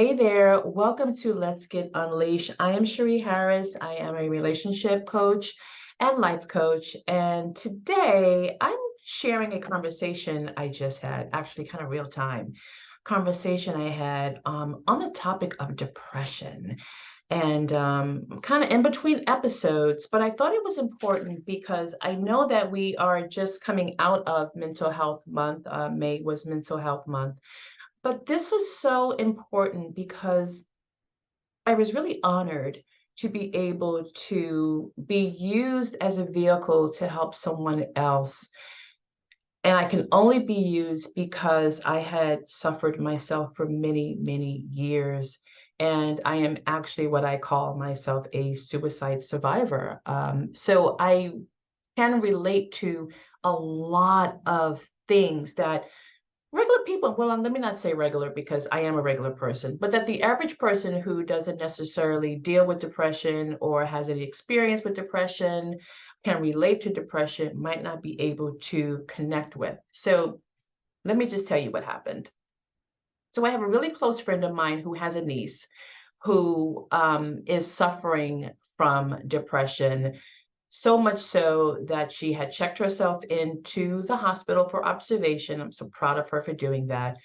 Hey there, welcome to Let's Get Unleashed. I am Cherie Harris. I am a relationship coach and life coach. And today I'm sharing a conversation I just had, actually kind of real time conversation I had on the topic of depression. And kind of in between episodes, but I thought it was important because I know that we are just coming out of Mental Health Month. May was Mental Health Month. But this was so important because I was really honored to be able to be used as a vehicle to help someone else. And I can only be used because I had suffered myself for many, many years. And I am actually what I call myself a suicide survivor. So I can relate to a lot of things that regular people, well, let me not say regular because I am a regular person, but that the average person who doesn't necessarily deal with depression or has any experience with depression, can relate to depression, might not be able to connect with. So let me just tell you what happened. So I have a really close friend of mine who has a niece who is suffering from depression, so much so that she had checked herself into the hospital for observation. I'm so proud of her for doing that.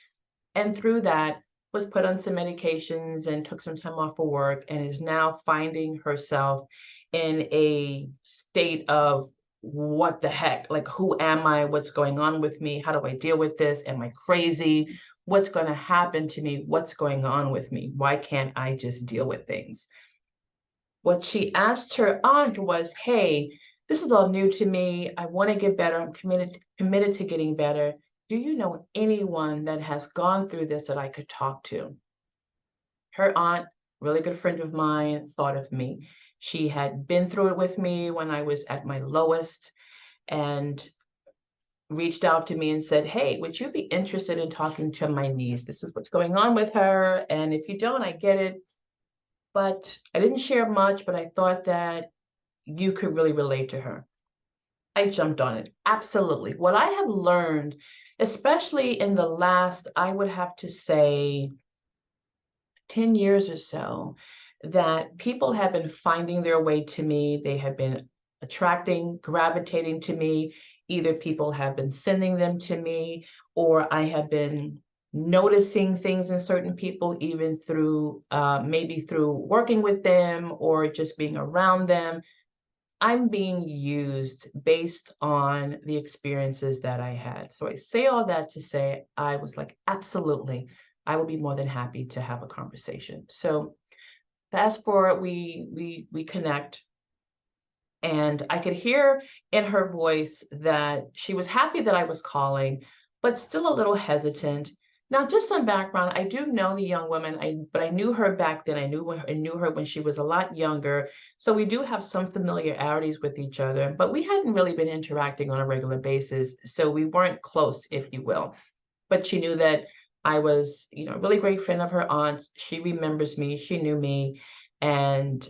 And through that, was put on some medications and took some time off of work and is now finding herself in a state of what the heck? Like, who am I? What's going on with me? How do I deal with this? Am I crazy? What's going to happen to me? What's going on with me? Why can't I just deal with things? What she asked her aunt was, "Hey, this is all new to me. I want to get better. I'm committed to getting better. Do you know anyone that has gone through this that I could talk to?" Her aunt, really good friend of mine, thought of me. She had been through it with me when I was at my lowest and reached out to me and said, "Hey, would you be interested in talking to my niece? This is what's going on with her. And if you don't, I get it." But I didn't share much, but I thought that you could really relate to her. I jumped on it. Absolutely. What I have learned, especially in the last, I would have to say, 10 years or so, that people have been finding their way to me. They have been attracting, gravitating to me. Either people have been sending them to me, or I have been noticing things in certain people, even through maybe through working with them or just being around them. I'm being used based on the experiences that I had. So I say all that to say I was like, absolutely, I would be more than happy to have a conversation. So fast forward, we connect, and I could hear in her voice that she was happy that I was calling, but still a little hesitant. Now, just some background, I do know the young woman, but I knew her back then. I knew her when she was a lot younger. So we do have some familiarities with each other, but we hadn't really been interacting on a regular basis. So we weren't close, if you will. But she knew that I was, a really great friend of her aunt's. She remembers me, she knew me, and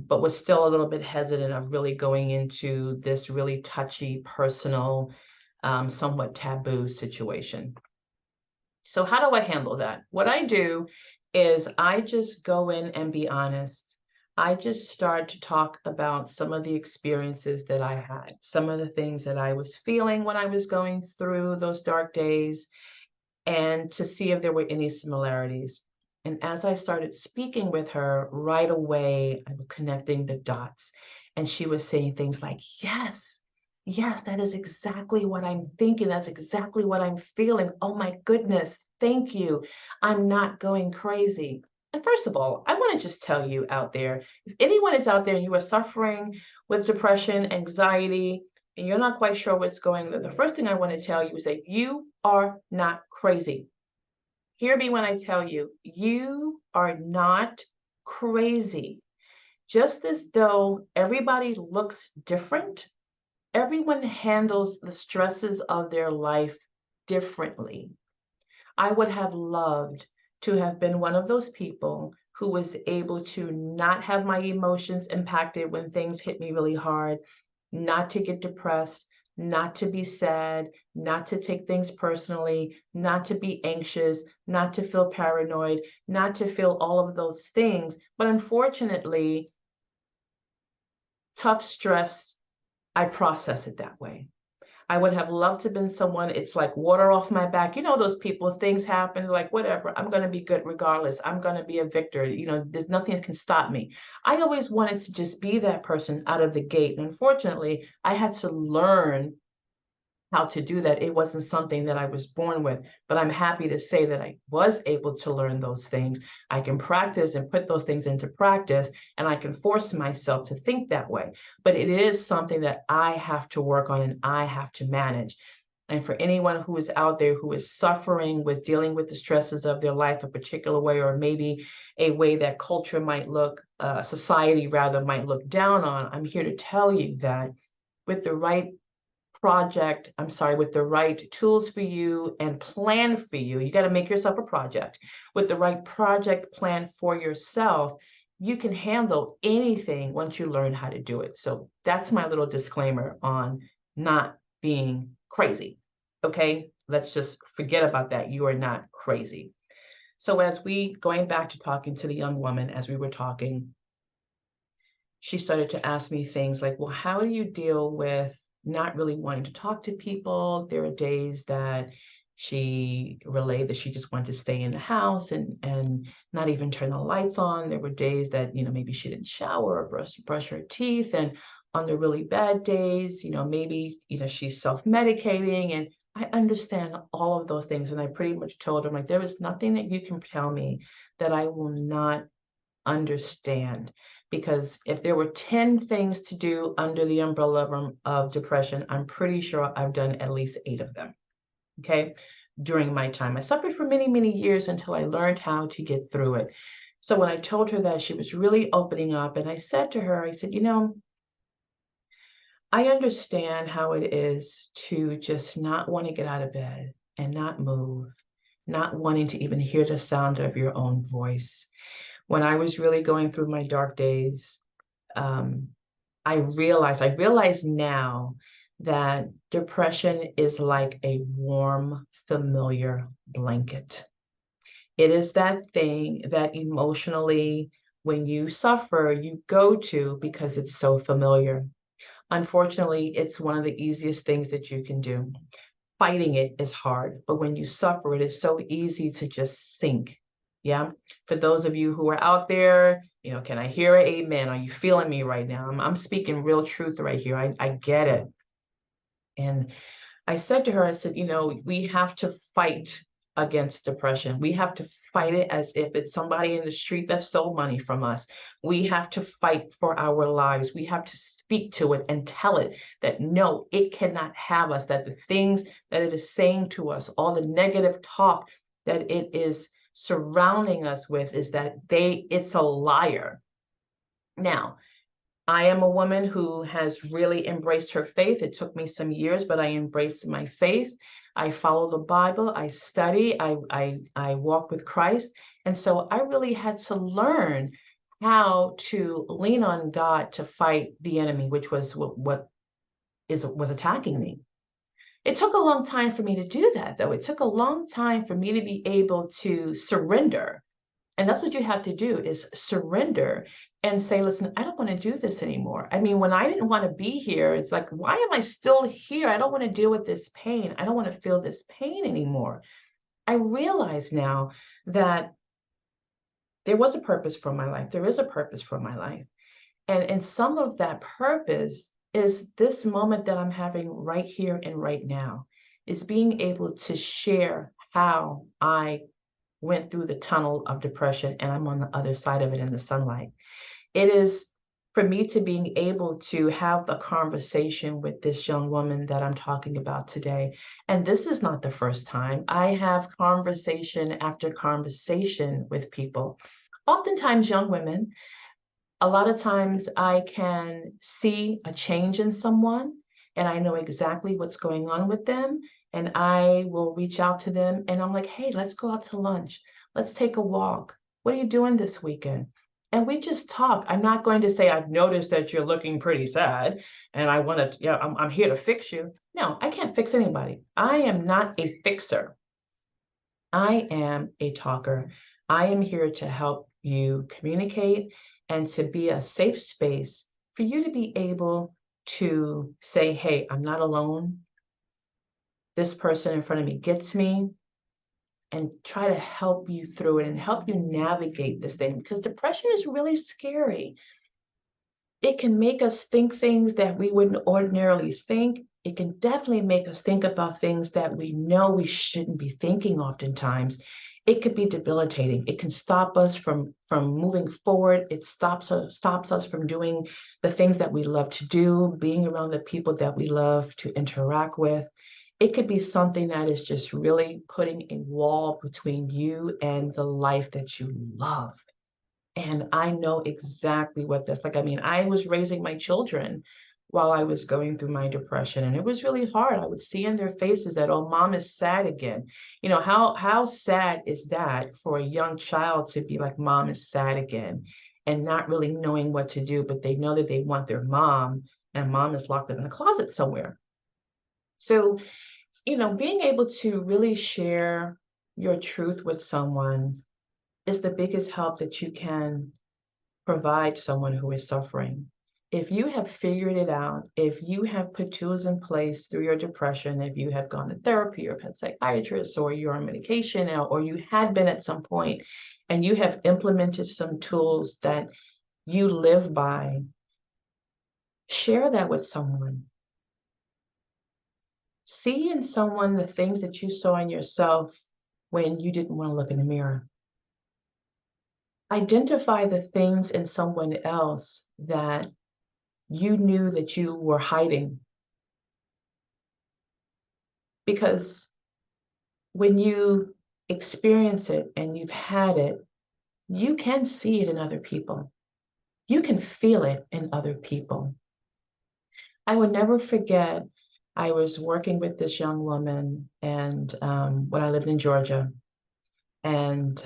but was still a little bit hesitant of really going into this really touchy, personal, somewhat taboo situation. So how do I handle that? What I do is I just go in and be honest. I just start to talk about some of the experiences that I had, some of the things that I was feeling when I was going through those dark days, and to see if there were any similarities. And as I started speaking with her, right away, I was connecting the dots. And she was saying things like, "Yes, yes, that is exactly what I'm thinking. That's exactly what I'm feeling. Oh my goodness, thank you. I'm not going crazy." And first of all, I want to just tell you out there, if anyone is out there and you are suffering with depression, anxiety, and you're not quite sure what's going on, the first thing I want to tell you is that you are not crazy. Hear me when I tell you, you are not crazy. Just as though everybody looks different, everyone handles the stresses of their life differently. I would have loved to have been one of those people who was able to not have my emotions impacted when things hit me really hard, not to get depressed, not to be sad, not to take things personally, not to be anxious, not to feel paranoid, not to feel all of those things. But unfortunately, tough stress, I process it that way. I would have loved to have been someone, it's like water off my back. You know, those people, things happen, like, whatever, I'm going to be good regardless. I'm going to be a victor. You know, there's nothing that can stop me. I always wanted to just be that person out of the gate. And unfortunately, I had to learn how to do that. It wasn't something that I was born with, but I'm happy to say that I was able to learn those things. I can practice and put those things into practice, and I can force myself to think that way. But it is something that I have to work on and I have to manage. And for anyone who is out there who is suffering with dealing with the stresses of their life a particular way, or maybe a way that culture might look, society rather, might look down on, I'm here to tell you that with the right with the right tools for you and plan for you. You got to make yourself a project. With the right project plan for yourself, you can handle anything once you learn how to do it. So that's my little disclaimer on not being crazy. Okay, let's just forget about that. You are not crazy. So as we going back to talking to the young woman, as we were talking, she started to ask me things like, well, how do you deal with not really wanting to talk to people? There are days that she relayed that she just wanted to stay in the house and not even turn the lights on. There were days that, maybe she didn't shower or brush her teeth. And on the really bad days, maybe, she's self-medicating. And I understand all of those things. And I pretty much told her, like, there is nothing that you can tell me that I will not understand, because if there were 10 things to do under the umbrella of depression, I'm pretty sure I've done at least 8 of them. Okay. During my time, I suffered for many, many years until I learned how to get through it. So when I told her that, she was really opening up. And I said to her, I said, I understand how it is to just not want to get out of bed and not move, not wanting to even hear the sound of your own voice. When I was really going through my dark days, um, I realize now that depression is like a warm, familiar blanket. It is that thing that emotionally, when you suffer, you go to because it's so familiar. Unfortunately, it's one of the easiest things that you can do. Fighting it is hard, but when you suffer, it is so easy to just sink. Yeah. For those of you who are out there, can I hear an amen? Are you feeling me right now? I'm speaking real truth right here. I get it. And I said to her, I said, we have to fight against depression. We have to fight it as if it's somebody in the street that stole money from us. We have to fight for our lives. We have to speak to it and tell it that no, it cannot have us, that the things that it is saying to us, all the negative talk that it is surrounding us with, is that it's a liar. Now, I am a woman who has really embraced her faith. It took me some years, but I embraced my faith. I follow the Bible. I study. I walk with Christ. And so I really had to learn how to lean on God to fight the enemy, which was was attacking me. It took a long time for me to do that, though. It took a long time for me to be able to surrender. And that's what you have to do, is surrender and say, listen, I don't want to do this anymore. I mean, when I didn't want to be here, it's like, why am I still here? I don't want to deal with this pain. I don't want to feel this pain anymore. I realize now that there was a purpose for my life. There is a purpose for my life. And some of that purpose is this moment that I'm having right here and right now, is being able to share how I went through the tunnel of depression and I'm on the other side of it in the sunlight. It is for me to being able to have the conversation with this young woman that I'm talking about today. And this is not the first time. I have conversation after conversation with people, oftentimes young women. A lot of times I can see a change in someone and I know exactly what's going on with them. And I will reach out to them and I'm like, hey, let's go out to lunch. Let's take a walk. What are you doing this weekend? and we just talk. I'm not going to say, I've noticed that you're looking pretty sad and I want to, yeah, I'm here to fix you. No, I can't fix anybody. I am not a fixer. I am a talker. I am here to help you communicate and to be a safe space for you to be able to say, hey, I'm not alone. This person in front of me gets me, and try to help you through it and help you navigate this thing because depression is really scary. It can make us think things that we wouldn't ordinarily think. It can definitely make us think about things that we know we shouldn't be thinking oftentimes. It could be debilitating. It can stop us from moving forward. It stops us from doing the things that we love to do, being around the people that we love to interact with. It could be something that is just really putting a wall between you and the life that you love. And I know exactly what that's like. I mean, I was raising my children while I was going through my depression, and it was really hard. I would see in their faces that, oh, mom is sad again. You know, how sad is that for a young child to be like, mom is sad again, and not really knowing what to do, but they know that they want their mom, and mom is locked up in a closet somewhere. So, being able to really share your truth with someone is the biggest help that you can provide someone who is suffering. If you have figured it out, if you have put tools in place through your depression, if you have gone to therapy or had psychiatrists or you're on medication now, or you had been at some point and you have implemented some tools that you live by, share that with someone. See in someone the things that you saw in yourself when you didn't want to look in the mirror. Identify the things in someone else that you knew that you were hiding. Because when you experience it and you've had it, you can see it in other people. You can feel it in other people. I will never forget, I was working with this young woman and when I lived in Georgia, and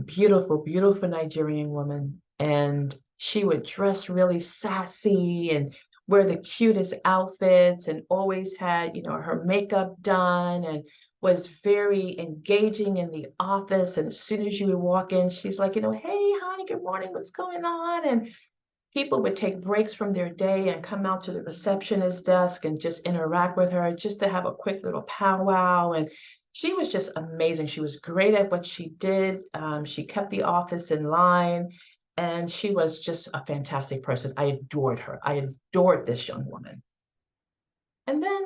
beautiful, beautiful Nigerian woman. And she would dress really sassy and wear the cutest outfits and always had, her makeup done and was very engaging in the office. And as soon as you would walk in, she's like, hey, honey, good morning, what's going on? And people would take breaks from their day and come out to the receptionist desk and just interact with her just to have a quick little powwow. And she was just amazing. She was great at what she did. She kept the office in line, and she was just a fantastic person. I adored her. I adored this young woman. And then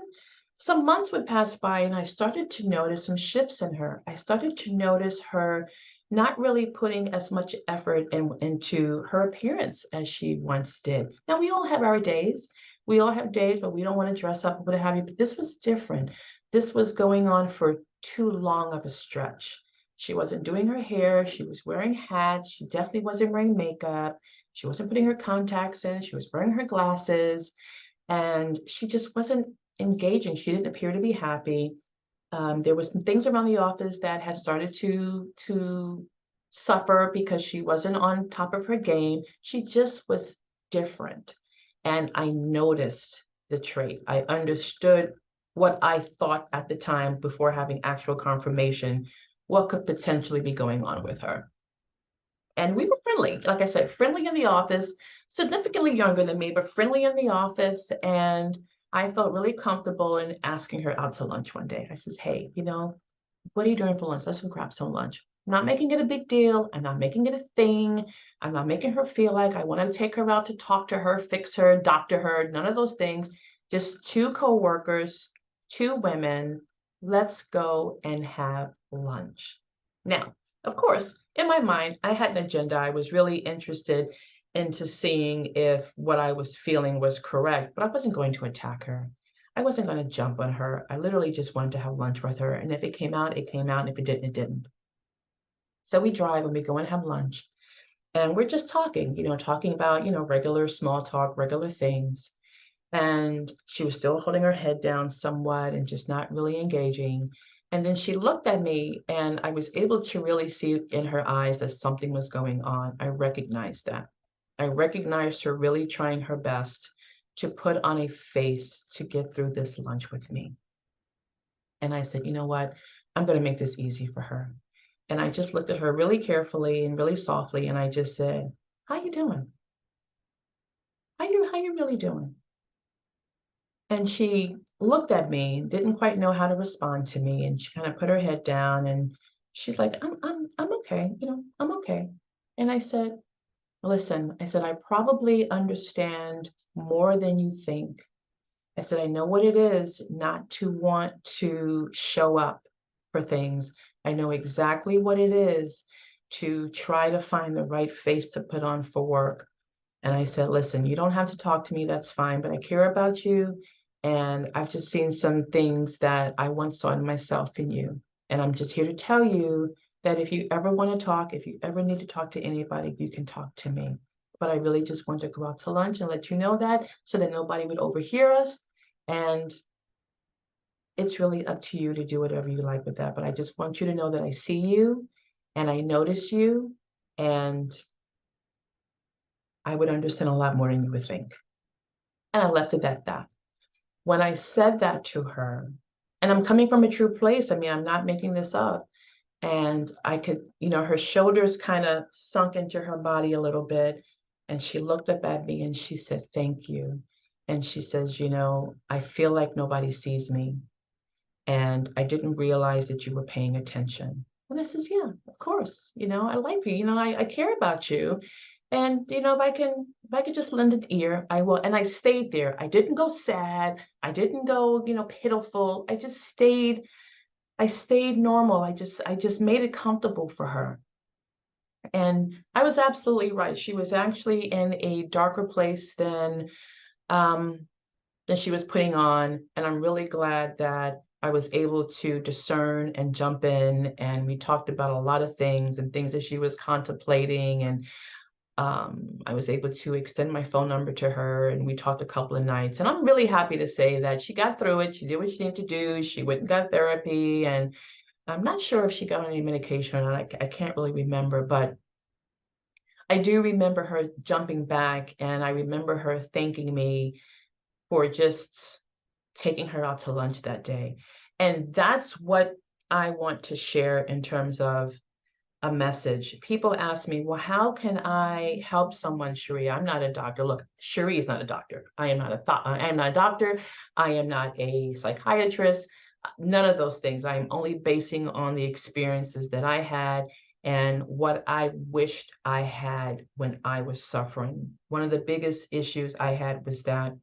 some months would pass by, and I started to notice some shifts in her. I started to notice her not really putting as much effort into her appearance as she once did. Now, we all have our days. We all have days where we don't want to dress up, what have you, but this was different. This was going on for too long of a stretch. She wasn't doing her hair. She was wearing hats. She definitely wasn't wearing makeup. She wasn't putting her contacts in. She was wearing her glasses, and she just wasn't engaging. She didn't appear to be happy. There was some things around the office that had started to suffer because she wasn't on top of her game. She just was different. And I noticed the trait. I understood what I thought at the time before having actual confirmation, what could potentially be going on with her. And we were friendly, like I said, friendly in the office, significantly younger than me, but friendly in the office. And I felt really comfortable in asking her out to lunch one day. I says, hey, what are you doing for lunch? Let's go grab some lunch. I'm not making it a big deal. I'm not making it a thing. I'm not making her feel like I want to take her out to talk to her, fix her, doctor her, none of those things. Just two coworkers, two women. Let's go and have lunch. Now, of course, in my mind, I had an agenda. I was really interested into seeing if what I was feeling was correct, but I wasn't going to attack her. I wasn't going to jump on her. I literally just wanted to have lunch with her. And if it came out, it came out. And if it didn't, it didn't. So we drive and we go and have lunch. And we're just talking, talking about, regular small talk, regular things. And she was still holding her head down somewhat and just not really engaging. And then she looked at me, and I was able to really see in her eyes that something was going on. I recognized that. I recognized her really trying her best to put on a face to get through this lunch with me. And I said, you know what? I'm going to make this easy for her. And I just looked at her really carefully and really softly, and I just said, how you doing? How you really doing? And she looked at me, didn't quite know how to respond to me, and she kind of put her head down and she's like, I'm okay, I'm okay. And I said, listen, I said, I probably understand more than you think. I said, I know what it is not to want to show up for things. I know exactly what it is to try to find the right face to put on for work. And I said, listen, you don't have to talk to me, that's fine, but I care about you. And I've just seen some things that I once saw in myself in you. And I'm just here to tell you that if you ever want to talk, if you ever need to talk to anybody, you can talk to me. But I really just want to go out to lunch and let you know that so that nobody would overhear us. And it's really up to you to do whatever you like with that. But I just want you to know that I see you and I notice you. And I would understand a lot more than you would think. And I left it at that. When I said that to her, and I'm coming from a true place, I mean, I'm not making this up. And I could, her shoulders kind of sunk into her body a little bit. And she looked up at me and she said, thank you. And she says, I feel like nobody sees me. And I didn't realize that you were paying attention. And I says, yeah, of course. I like you. I care about you. And if I can just lend an ear, I will. And I stayed there. I didn't go sad. I didn't go, pitiful. I stayed normal. I just made it comfortable for her. And I was absolutely right. She was actually in a darker place um than she was putting on. And I'm really glad that I was able to discern and jump in. And we talked about a lot of things and things that she was contemplating. And I was able to extend my phone number to her, and we talked a couple of nights. And I'm really happy to say that she got through it. She did what she needed to do. She went and got therapy. And I'm not sure if she got any medication or not. I can't really remember, but I do remember her jumping back, and I remember her thanking me for just taking her out to lunch that day. And that's what I want to share in terms of a message. People ask me, well, how can I help someone, Cherie? I'm not a doctor. Look, Cherie is not a doctor. I am not a doctor. I am not a psychiatrist. None of those things. I'm only basing on the experiences that I had and what I wished I had when I was suffering. One of the biggest issues I had was that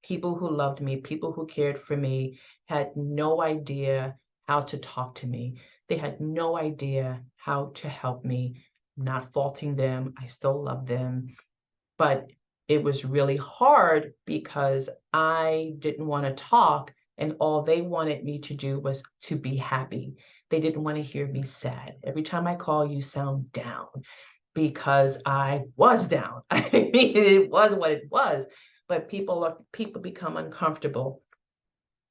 people who loved me, people who cared for me, had no idea how to talk to me. They had no idea how to help me. Not faulting them. I still love them. But it was really hard because I didn't want to talk, and all they wanted me to do was to be happy. They didn't want to hear me sad. Every time I call, you sound down because I was down. I mean, it was what it was. But people become uncomfortable.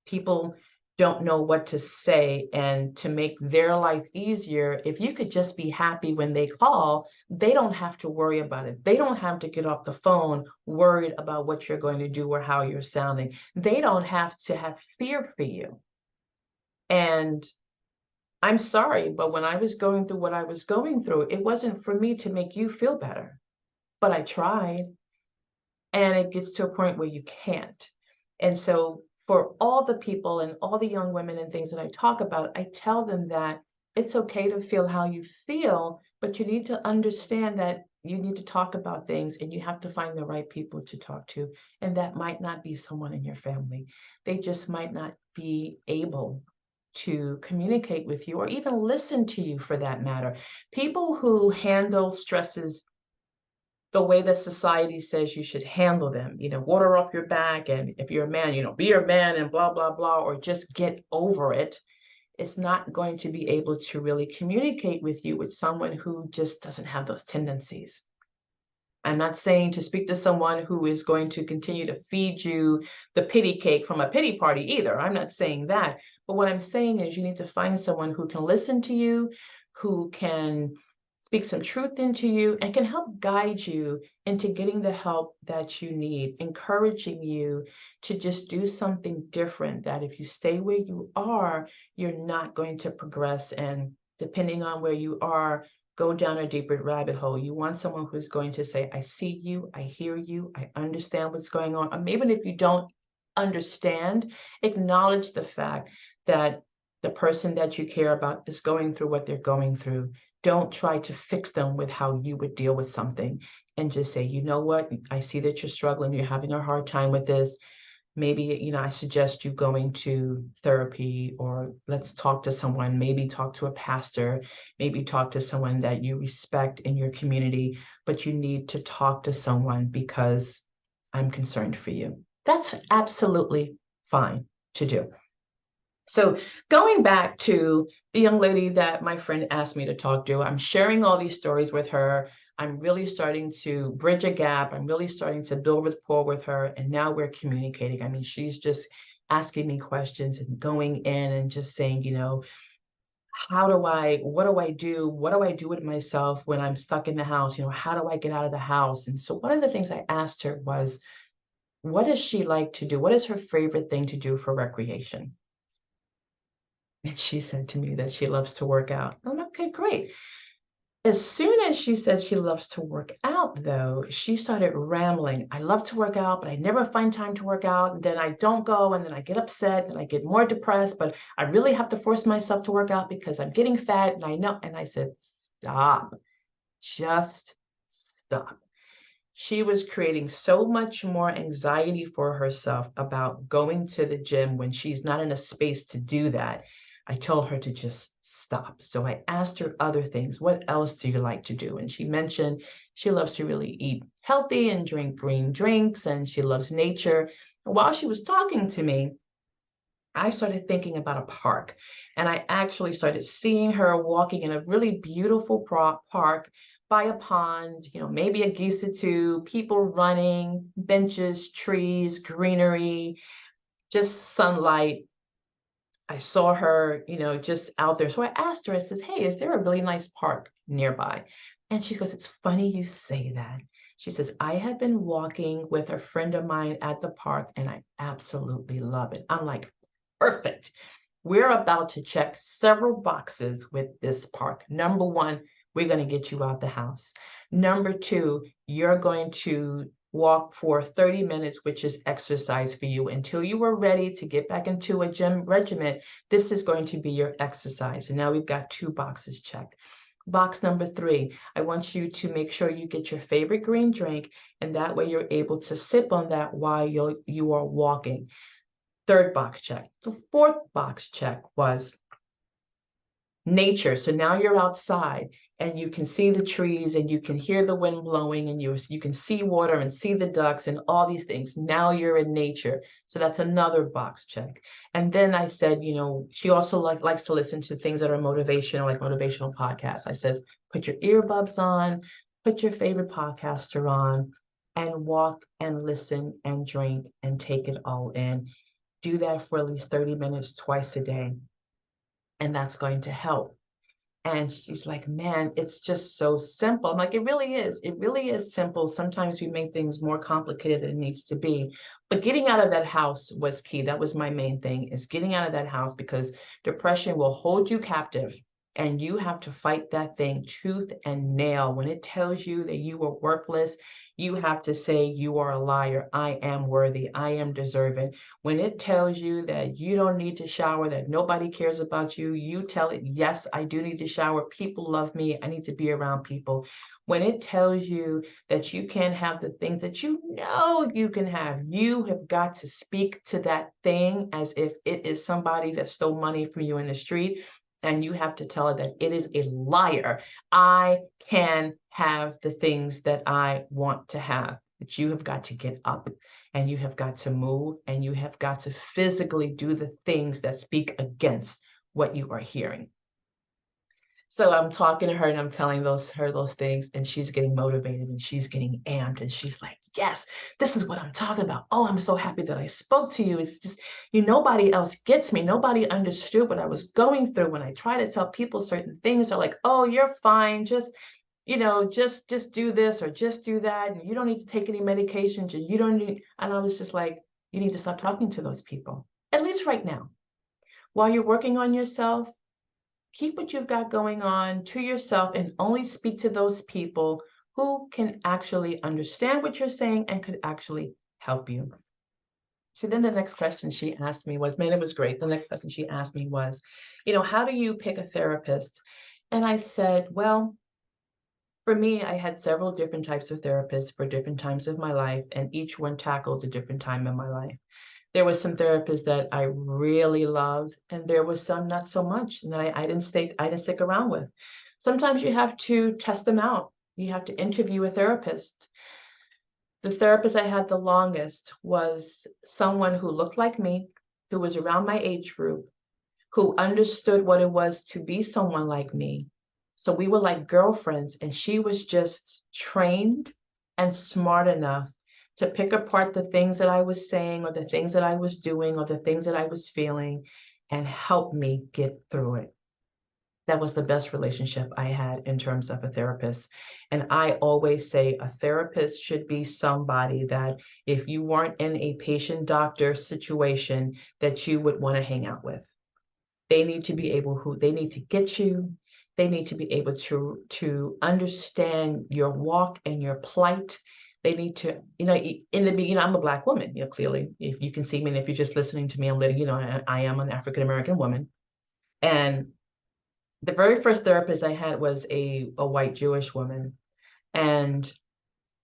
People don't know what to say, and to make their life easier, if you could just be happy when they call, they don't have to worry about it. They don't have to get off the phone worried about what you're going to do or how you're sounding. They don't have to have fear for you. And I'm sorry, but when I was going through what I was going through, it wasn't for me to make you feel better, but I tried. And it gets to a point where you can't. And so for all the people and all the young women and things that I talk about, I tell them that it's okay to feel how you feel, but you need to understand that you need to talk about things and you have to find the right people to talk to. And that might not be someone in your family. They just might not be able to communicate with you or even listen to you for that matter. People who handle stresses the way that society says you should handle them, water off your back, and if you're a man, be your man and blah, blah, blah, or just get over it. It's not going to be able to really communicate with you with someone who just doesn't have those tendencies. I'm not saying to speak to someone who is going to continue to feed you the pity cake from a pity party either. I'm not saying that. But what I'm saying is you need to find someone who can listen to you, who can speak some truth into you, and can help guide you into getting the help that you need, encouraging you to just do something different. That if you stay where you are, you're not going to progress. And depending on where you are, go down a deeper rabbit hole. You want someone who's going to say, I see you, I hear you, I understand what's going on. Or maybe if you don't understand, acknowledge the fact that the person that you care about is going through what they're going through. Don't try to fix them with how you would deal with something, and just say, you know what, I see that you're struggling, you're having a hard time with this. Maybe, I suggest you going to therapy, or let's talk to someone, maybe talk to a pastor, maybe talk to someone that you respect in your community, but you need to talk to someone because I'm concerned for you. That's absolutely fine to do. So going back to the young lady that my friend asked me to talk to, I'm sharing all these stories with her. I'm really starting to bridge a gap. I'm really starting to build rapport with her. And now we're communicating. I mean, she's just asking me questions and going in and just saying, what do I do? What do I do with myself when I'm stuck in the house? How do I get out of the house? And so one of the things I asked her was, what does she like to do? What is her favorite thing to do for recreation? And she said to me that she loves to work out. I'm like, okay, great. As soon as she said she loves to work out, though, she started rambling. I love to work out, but I never find time to work out. And then I don't go, and then I get upset and I get more depressed. But I really have to force myself to work out because I'm getting fat. And I know. And I said, stop, just stop. She was creating so much more anxiety for herself about going to the gym when she's not in a space to do that. I told her to just stop. So I asked her other things. What else do you like to do? And she mentioned she loves to really eat healthy and drink green drinks, and she loves nature. And while she was talking to me, I started thinking about a park, and I actually started seeing her walking in a really beautiful park by a pond, maybe a geese or two, people running, benches, trees, greenery, just sunlight. I saw her, just out there. So I asked her, I says, hey, is there a really nice park nearby? And she goes, it's funny you say that. She says, I have been walking with a friend of mine at the park and I absolutely love it. I'm like, perfect. We're about to check several boxes with this park. Number one, we're going to get you out the house. Number two, you're going to walk for 30 minutes, which is exercise for you until you are ready to get back into a gym regimen. This is going to be your exercise. And now we've got two boxes checked. Box number three, I want you to make sure you get your favorite green drink, and that way you're able to sip on that while you are walking. Third box check. The fourth box check was nature. So now you're outside and you can see the trees and you can hear the wind blowing and you can see water and see the ducks and all these things. Now you're in nature. So that's another box check. And then I said, she also likes to listen to things that are motivational, like motivational podcasts. I says, put your earbuds on, put your favorite podcaster on, and walk and listen and drink and take it all in. Do that for at least 30 minutes twice a day, and that's going to help. And she's like, man, it's just so simple. I'm like, it really is. It really is simple. Sometimes we make things more complicated than it needs to be. But getting out of that house was key. That was my main thing, is getting out of that house, because depression will hold you captive. And you have to fight that thing tooth and nail. When it tells you that you are worthless, you have to say, you are a liar. I am worthy. I am deserving. When it tells you that you don't need to shower, that nobody cares about you, you tell it, yes, I do need to shower. People love me. I need to be around people. When it tells you that you can't have the things that you know you can have, you have got to speak to that thing as if it is somebody that stole money from you in the street. And you have to tell it that it is a liar. I can have the things that I want to have. But you have got to get up and you have got to move and you have got to physically do the things that speak against what you are hearing. So I'm talking to her and I'm telling her those things, and she's getting motivated and she's getting amped and she's like, "Yes, this is what I'm talking about. Oh, I'm so happy that I spoke to you. It's just nobody else gets me. Nobody understood what I was going through when I try to tell people certain things. They're like, "Oh, you're fine. Just just do this or just do that, and you don't need to take any medications, and you don't need." And I was just like, "You need to stop talking to those people, at least right now, while you're working on yourself. Keep what you've got going on to yourself and only speak to those people who can actually understand what you're saying and could actually help you." So then the next question she asked me was, man, it was great. The next question she asked me was, how do you pick a therapist? And I said, well, for me, I had several different types of therapists for different times of my life, and each one tackled a different time in my life. There was some therapists that I really loved, and there was some not so much, and that I didn't stick around with. Sometimes you have to test them out. You have to interview a therapist. The therapist I had the longest was someone who looked like me, who was around my age group, who understood what it was to be someone like me. So we were like girlfriends, and she was just trained and smart enough to pick apart the things that I was saying or the things that I was doing or the things that I was feeling and help me get through it. That was the best relationship I had in terms of a therapist. And I always say a therapist should be somebody that if you weren't in a patient doctor situation that you would want to hang out with. They need to get you. They need to be able to understand your walk and your plight. They need to, in the beginning, I'm a Black woman, clearly, if you can see me, and if you're just listening to me, I'm letting I am an African American woman. And the very first therapist I had was a white Jewish woman. And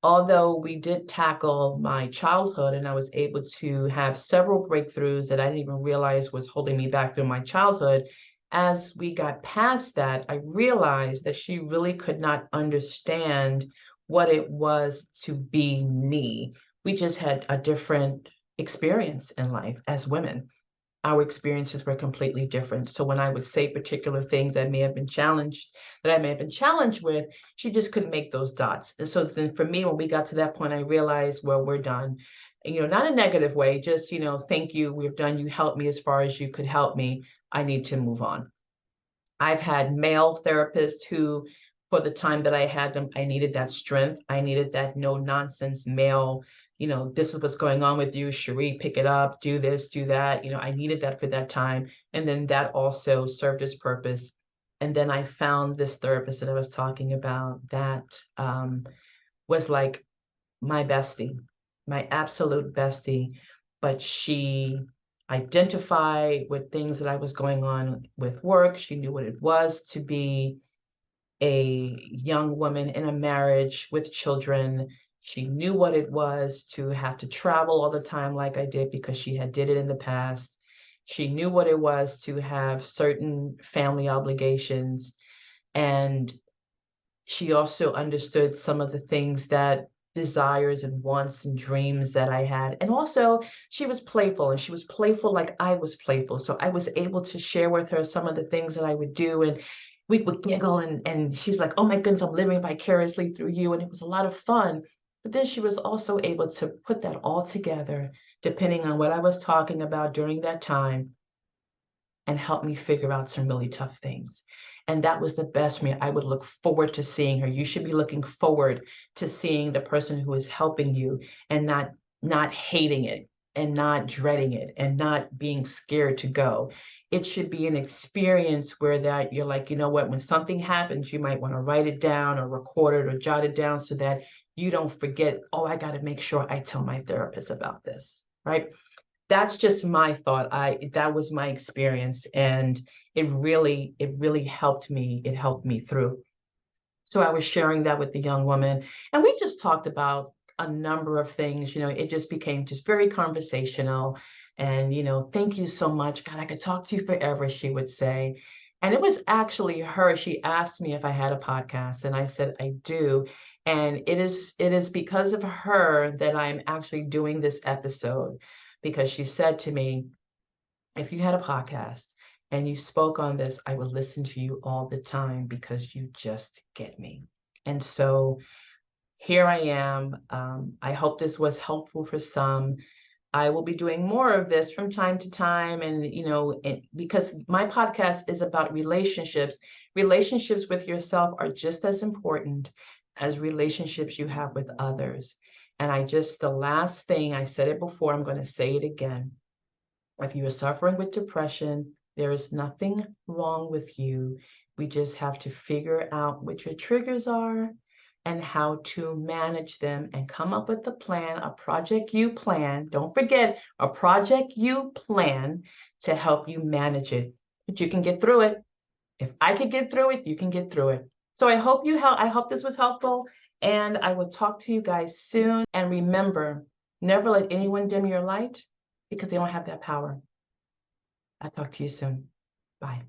although we did tackle my childhood and I was able to have several breakthroughs that I didn't even realize was holding me back through my childhood, as we got past that, I realized that she really could not understand what it was to be me. We just had a different experience in life as women. Our experiences were completely different. So when I would say particular things that I may have been challenged with, she just couldn't make those dots. And so then for me, when we got to that point, I realized, well, we're done. And, not a negative way, just, thank you, we're done. You helped me as far as you could help me. I need to move on. I've had male therapists who, for the time that I had them, I needed that strength. I needed that no nonsense male, this is what's going on with you, Cherie, pick it up, do this, do that. I needed that for that time. And then that also served its purpose. And then I found this therapist that I was talking about that was like my bestie, my absolute bestie, but she identified with things that I was going on with work. She knew what it was to be a young woman in a marriage with children. She knew what it was to have to travel all the time like I did because she had did it in the past. She knew what it was to have certain family obligations, and she also understood some of the things that desires and wants and dreams that I had. And also, she was playful, and she was playful like I was playful. So I was able to share with her some of the things that I would do, and we would giggle, and she's like, "Oh my goodness, I'm living vicariously through you." And it was a lot of fun. But then she was also able to put that all together, depending on what I was talking about during that time, and help me figure out some really tough things. And that was the best for me. I would look forward to seeing her. You should be looking forward to seeing the person who is helping you, and not hating it and not dreading it and not being scared to go. It should be an experience where that you're like, you know what, when something happens, you might want to write it down or record it or jot it down so that you don't forget, oh, I got to make sure I tell my therapist about this, right? That's just my thought. That was my experience, and it really helped me. It helped me through. So I was sharing that with the young woman, and we just talked about a number of things. It just became just very conversational. And, thank you so much. God, I could talk to you forever, she would say. And it was actually her. She asked me if I had a podcast, and I said I do. And it is because of her that I'm actually doing this episode, because she said to me, if you had a podcast and you spoke on this, I would listen to you all the time because you just get me. And so here I am. I hope this was helpful for some. I will be doing more of this from time to time. And, because my podcast is about relationships, relationships with yourself are just as important as relationships you have with others. And the last thing, I said it before, I'm going to say it again. If you are suffering with depression, there is nothing wrong with you. We just have to figure out what your triggers are and how to manage them and come up with a plan, a project you plan. Don't forget, a project you plan to help you manage it. But you can get through it. If I could get through it, you can get through it. So I hope this was helpful, and I will talk to you guys soon. And remember, never let anyone dim your light because they don't have that power. I'll talk to you soon. Bye.